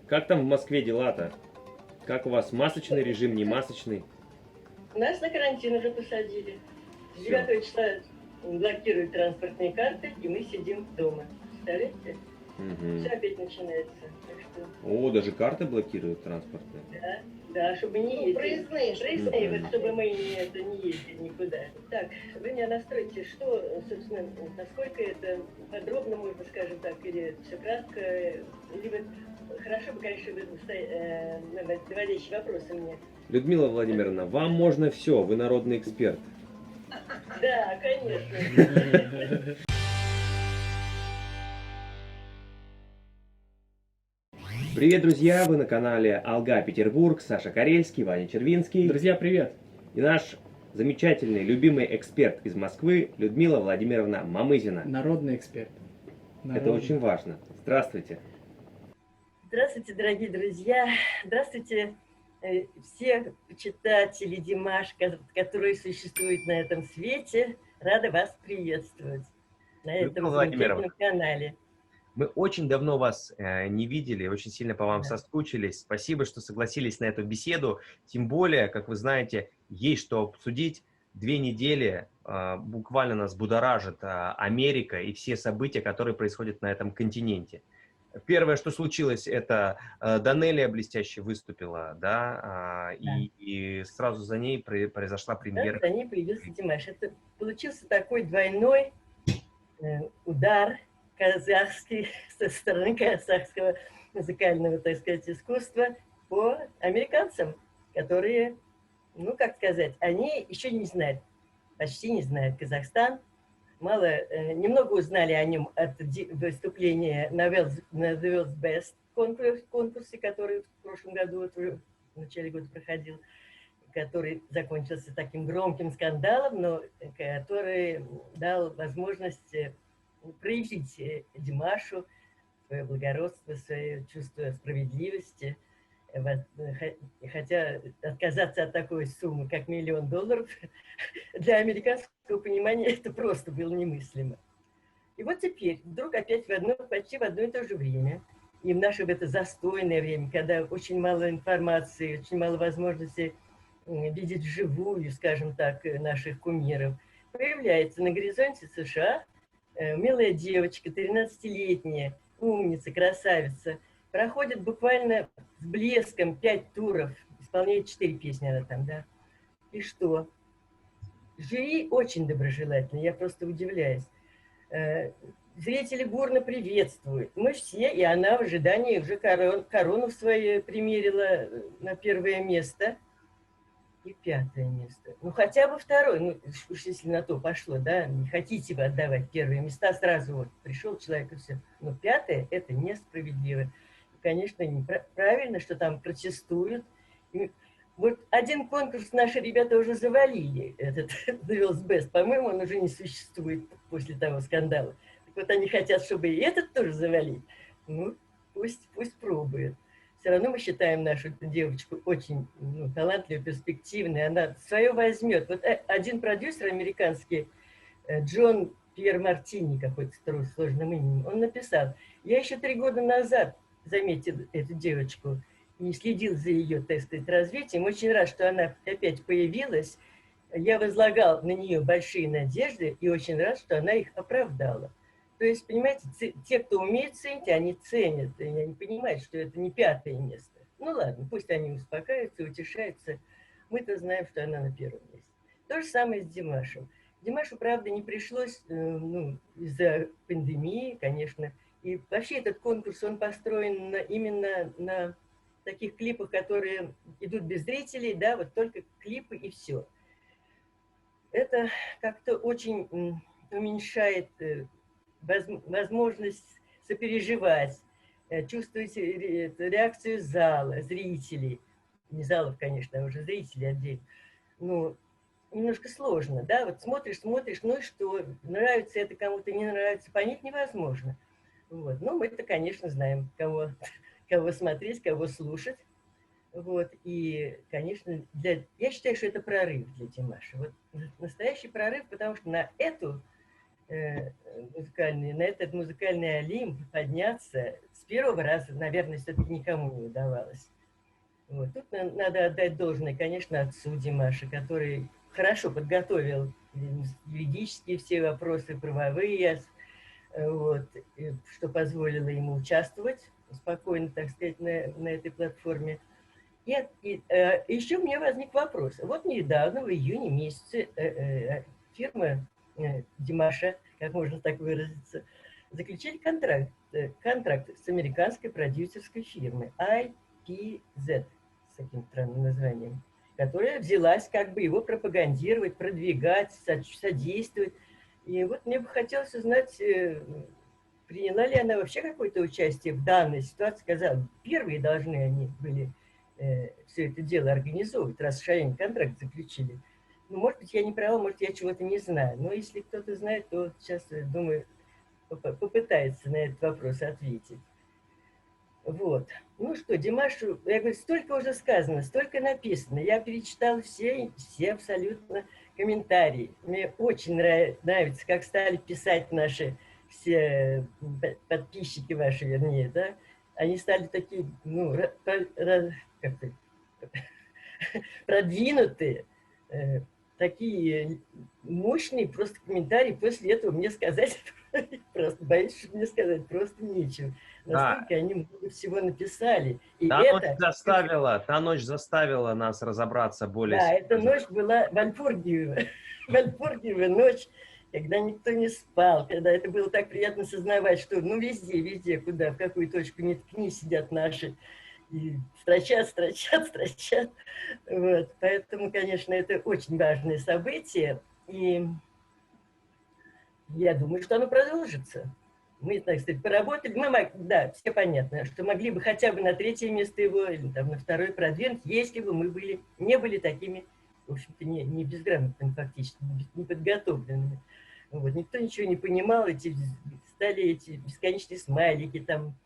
Как там в Москве дела-то? Как у вас масочный режим, не масочный? Нас на карантин уже посадили. С Всё. 9 числа блокируют транспортные карты, и мы сидим дома. Представляете? Все Мгм. опять начинается. Так что, О, даже карты блокируют транспортные. да, да, чтобы не ездили. Проездные, Проездные, Мгм. вот чтобы мы не ездили никуда. Так, вы меня настройте, что, собственно, насколько это подробно, можно, скажем так, или все кратко, или вот хорошо бы, конечно, вы наводящие вопросы мне. Людмила Владимировна, вам можно все, вы народный эксперт. Да, конечно. Привет, друзья! Вы на канале Алга Петербург, Саша Карельский, Ваня Червинский. Друзья, привет! И наш замечательный, любимый эксперт из Москвы Людмила Владимировна Мамызина. Народный эксперт. Это очень важно. Здравствуйте. Здравствуйте, дорогие друзья. Здравствуйте, все почитатели Димаш, которые существуют на этом свете. Рада вас приветствовать на этом Людмила замечательном канале. Мы очень давно вас не видели, очень сильно по вам Да. соскучились. Спасибо, что согласились на эту беседу. Тем более, как вы знаете, есть что обсудить. 2 недели буквально нас будоражит Америка и все события, которые происходят на этом континенте. Первое, что случилось, это Данелия блестяще выступила, да, и сразу за ней произошла премьера. За ней появился Димаш. Это получился такой двойной удар казахский со стороны казахского музыкального, так сказать, искусства по американцам, которые, ну, как сказать, они еще не знают, почти не знают Казахстан. Немного узнали о нем от выступления на The World's Best конкурсе, который в прошлом году, вот уже в начале года проходил, который закончился таким громким скандалом, но который дал возможность проявить Димашу свое благородство, свое чувство справедливости. Хотя отказаться от такой суммы, как $1 миллион, для американского понимания это просто было немыслимо. И вот теперь вдруг опять почти в одно и то же время, и в наше в это застойное время, когда очень мало информации, очень мало возможностей видеть вживую, скажем так, наших кумиров, появляется на горизонте США милая девочка, 13-летняя, умница, красавица, проходит буквально с блеском 5 туров, исполняет 4 песни она там, да. И что? Жюри очень доброжелательно, я просто удивляюсь. Зрители бурно приветствуют. Мы все, и она в ожидании уже корону свою примерила на 1-е место и 5-е место. Ну, хотя бы 2-е, ну, уж если на то пошло, да, не хотите вы отдавать 1-е места, сразу вот пришел человек и все. Но 5-е – это несправедливо. И, конечно, неправильно, что там протестуют. И вот один конкурс наши ребята уже завалили, этот The World's Best. По-моему, он уже не существует после того скандала. Так вот они хотят, чтобы и этот тоже завалить. Ну, пусть пробует. Все равно мы считаем нашу девочку очень талантливой, перспективной. Она свое возьмет. Вот один продюсер американский, Джон Пьер Мартини, какой-то сложным именем, он написал: я еще 3 года назад заметил эту девочку и следил за ее, так сказать, развитием. Очень рад, что она опять появилась. Я возлагал на нее большие надежды и очень рад, что она их оправдала. То есть, понимаете, те, кто умеет ценить, они ценят, и они понимают, что это не 5-е место. Ну ладно, пусть они успокаиваются, утешаются. Мы-то знаем, что она на 1-м месте. То же самое с Димашем. Димашу, правда, не пришлось, из-за пандемии, конечно. И вообще этот конкурс, он построен именно на таких клипах, которые идут без зрителей, да, вот только клипы и все. Это как-то очень уменьшает возможность сопереживать, чувствовать реакцию зала, зрителей. Не залов, конечно, а уже зрителей отдельно. Ну, немножко сложно, да, вот смотришь, ну и что, нравится это кому-то, не нравится, понять невозможно. Вот. Ну, мы-то, конечно, знаем, кого смотреть, кого слушать. Вот. И, конечно, я считаю, что это прорыв для Димаша. Вот настоящий прорыв, потому что на этот музыкальный Олимп подняться с первого раза, наверное, все-таки никому не удавалось. Вот. Тут надо отдать должное, конечно, отцу Димаша, который хорошо подготовил юридические все вопросы, правовые, вот, что позволило ему участвовать спокойно, так сказать, на этой платформе. Еще у меня возник вопрос. Вот недавно, в июне месяце, фирма Димаша, как можно так выразиться, заключили контракт с американской продюсерской фирмой IPZ, с таким странным названием, которая взялась как бы его пропагандировать, продвигать, содействовать. И вот мне бы хотелось узнать, приняла ли она вообще какое-то участие в данной ситуации. Сказала, первые должны они были все это дело организовывать, раз они контракт заключили. Ну, может быть, я не права, может, я чего-то не знаю. Но если кто-то знает, то сейчас, думаю, попытается на этот вопрос ответить. Вот. Ну что, Димашу, я говорю, столько уже сказано, столько написано. Я перечитала все абсолютно комментарии. Мне очень нравится, как стали писать наши все подписчики ваши, вернее, да. Они стали такие, ну, как-то продвинутые, такие мощные просто комментарии. После этого мне сказать, просто боюсь, что мне сказать просто нечего. Настолько они много всего написали. И та ночь заставила нас разобраться более Да, серьезно. эта ночь была Вальпургиева ночь, когда никто не спал, когда это было так приятно сознавать, что ну везде, куда, в какую точку не ткни, сидят наши и строчат. Вот. Поэтому, конечно, это очень важное событие, и я думаю, что оно продолжится. Мы, так сказать, поработали, да, все понятно, что могли бы хотя бы на третье место его, или там на второе продвинуть, если бы мы не были такими, в общем-то, не безграмотными фактически, не подготовленными. Вот. Никто ничего не понимал, стали эти бесконечные смайлики, там,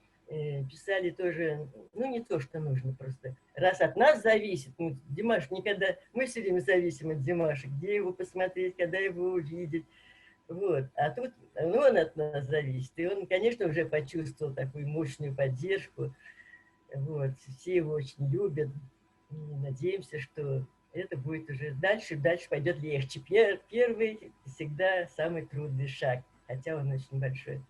писали тоже, ну, не то, что нужно просто. Раз от нас зависит, ну, Димаш никогда, мы все время зависим от Димаша, где его посмотреть, когда его увидеть. Вот. А тут он от нас зависит. И он, конечно, уже почувствовал такую мощную поддержку. Вот. Все его очень любят. И надеемся, что это будет уже дальше пойдет легче. Первый всегда самый трудный шаг, хотя он очень большой.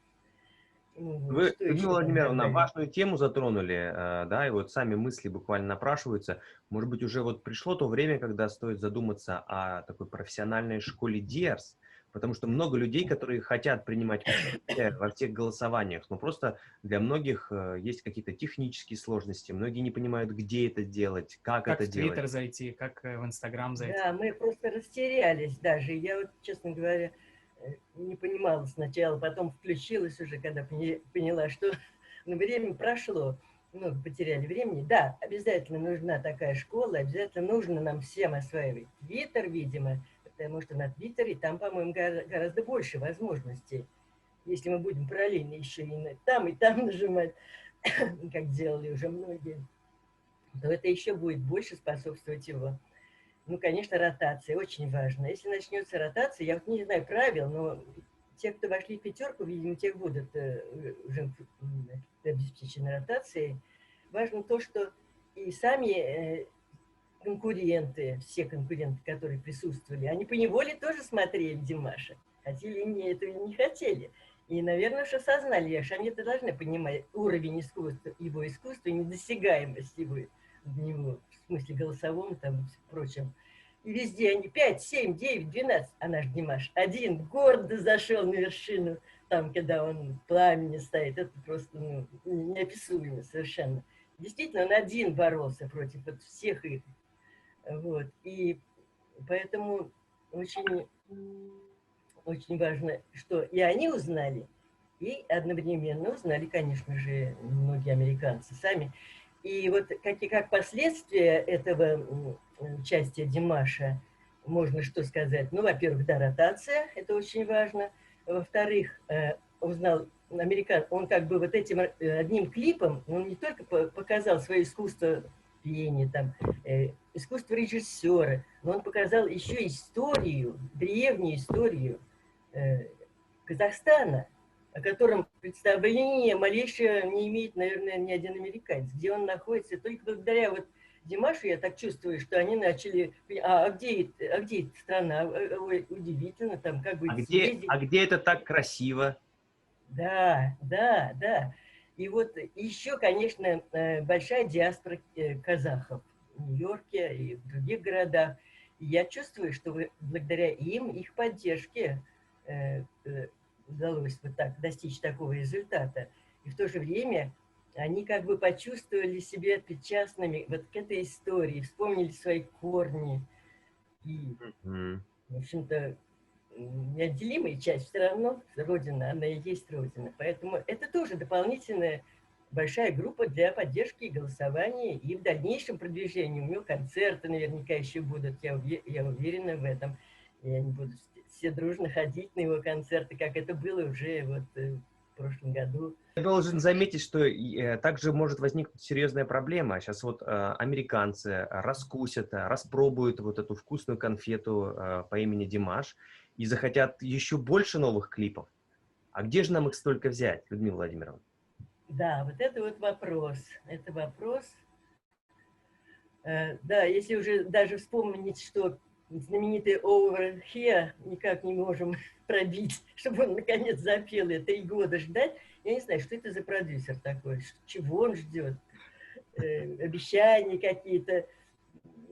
Вы, Людмила Владимировна, важную тему затронули, да, и вот сами мысли буквально напрашиваются. Может быть, уже вот пришло то время, когда стоит задуматься о такой профессиональной школе Диарс, потому что много людей, которые хотят принимать участие во всех голосованиях, но просто для многих есть какие-то технические сложности, многие не понимают, где это делать, как это делать. Как в Твиттер зайти, как в Инстаграм зайти. Да, мы просто растерялись даже. Я вот, честно говоря, не понимала сначала, потом включилась уже, когда поняла, что ну, время прошло, много потеряли времени. Да, обязательно нужна такая школа, обязательно нужно нам всем осваивать Твиттер, видимо, потому что на Твиттере там, по-моему, гораздо больше возможностей. Если мы будем параллельно еще и там нажимать, как делали уже многие, то это еще будет больше способствовать его. Ну, конечно, ротация очень важна. Если начнется ротация, я вот не знаю правил, но те, кто вошли в пятерку, видимо, тех будут уже обеспечены ротацией. Важно то, что и сами конкуренты, все конкуренты, которые присутствовали, они поневоле тоже смотрели Димаша. Хотели они этого или не хотели. И, наверное, что осознали, что они-то должны понимать уровень искусства, его искусства, недосягаемость его, в смысле голосовом там и прочем. И везде они 5, 7, 9, 12, а наш Димаш один гордо зашел на вершину, там, когда он в пламени стоит, это просто неописуемо совершенно. Действительно, он один боролся против всех их. Вот. И поэтому очень, очень важно, что и они узнали, и одновременно узнали, конечно же, многие американцы сами. И вот как последствия этого участия Димаша, можно что сказать? Ну, во-первых, да, ротация, это очень важно. Во-вторых, узнал американ, он как бы вот этим одним клипом, он не только показал свое искусство пения, там, искусство режиссера, но он показал еще историю, древнюю историю Казахстана. о котором представления малейшего не имеет, наверное, ни один американец, где он находится. Только благодаря вот Димашу я так чувствую, что они начали... где эта страна? Ой, удивительно, там как бы... А где это так красиво? Да. И вот еще, конечно, большая диаспора казахов в Нью-Йорке и в других городах. И я чувствую, что благодаря им, их поддержке удалось вот так достичь такого результата. И в то же время они как бы почувствовали себя причастными вот к этой истории, вспомнили свои корни. И, в общем-то, неотделимая часть все равно Родина, она и есть Родина. Поэтому это тоже дополнительная большая группа для поддержки и голосования, и в дальнейшем продвижении. У него концерты наверняка еще будут, я уверена в этом. И они будут все дружно ходить на его концерты, как это было уже вот в прошлом году. Я должен заметить, что также может возникнуть серьезная проблема. Сейчас вот американцы раскусят, распробуют вот эту вкусную конфету по имени Димаш и захотят еще больше новых клипов. А где же нам их столько взять, Людмила Владимировна? Да, вот это вот вопрос. Это вопрос. Да, если уже даже вспомнить, что знаменитый Over Here никак не можем пробить, чтобы он наконец запел, и 3 года ждать. Я не знаю, что это за продюсер такой, чего он ждет, обещания какие-то.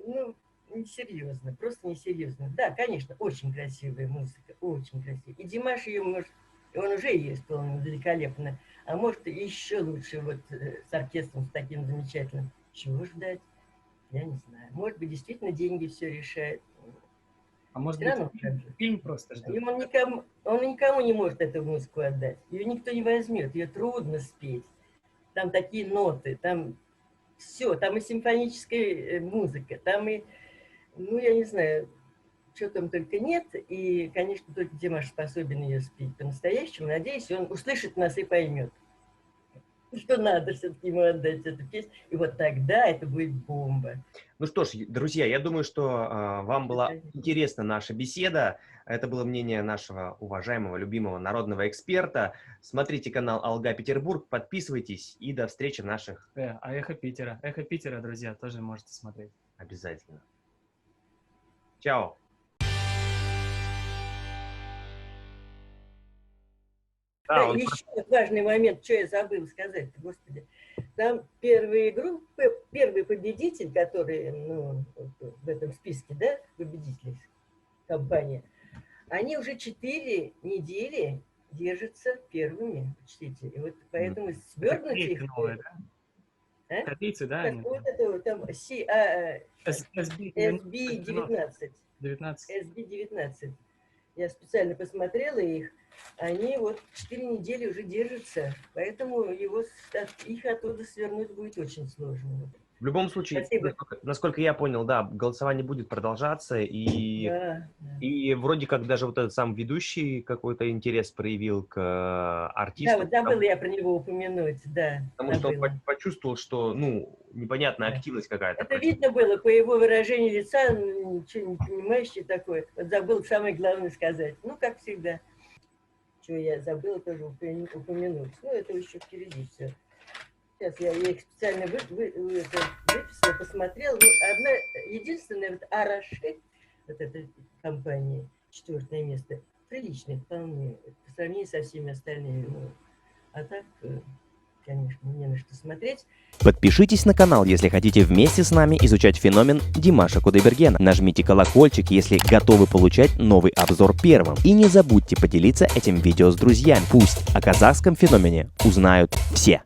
Ну, несерьезно, просто несерьезно. Да, конечно, очень красивая музыка, очень красивая. И Димаш ее может, он уже ее исполнил великолепно, а может еще лучше вот с оркестром с таким замечательным. Чего ждать? Я не знаю. Может быть, действительно деньги все решают. А может быть, фильм просто ждет? Он никому не может эту музыку отдать. Ее никто не возьмет, ее трудно спеть. Там такие ноты, там все, там и симфоническая музыка, там и, ну, я не знаю, что там только нет. И, конечно, только Димаш способен ее спеть по-настоящему. Надеюсь, он услышит нас и поймет, что надо все-таки ему отдать эту песню. И вот тогда это будет бомба. Ну что ж, друзья, я думаю, что вам была интересна наша беседа. Это было мнение нашего уважаемого, любимого народного эксперта. Смотрите канал Алга Петербург, подписывайтесь и до встречи в наших... А Эхо Питера. Эхо Питера, друзья, тоже можете смотреть. Обязательно. Чао. Да, еще важный момент, что я забыл сказать, господи. Там первый победитель, который, ну, в этом списке, да, победителей компании, они уже 4 недели держатся первыми, учтите. И вот поэтому свернуть их... Корейцы, да? Как вот это там SB19. SB19. Я специально посмотрела их. Они вот 4 недели уже держатся, поэтому их оттуда свернуть будет очень сложно. В любом случае, насколько я понял, да, голосование будет продолжаться, и вроде как даже вот этот сам ведущий какой-то интерес проявил к артисту. Да, вот забыла я про него упомянуть, да. Потому что он почувствовал, что, ну, непонятная активность какая-то. Это видно было по его выражению лица, ничего не понимающий такой. Вот забыл самое главное сказать. Ну, как всегда. Что я забыла тоже упомянуть. Ну, это еще впереди все. Сейчас я их специально выписала, посмотрела. Ну, единственная, вот Араши, вот эта компания, 4-е место, приличная вполне, по сравнению со всеми остальными. Ну, а так, конечно, не на что смотреть. Подпишитесь на канал, если хотите вместе с нами изучать феномен Димаша Кудайбергена. Нажмите колокольчик, если готовы получать новый обзор первым. И не забудьте поделиться этим видео с друзьями. Пусть о казахском феномене узнают все.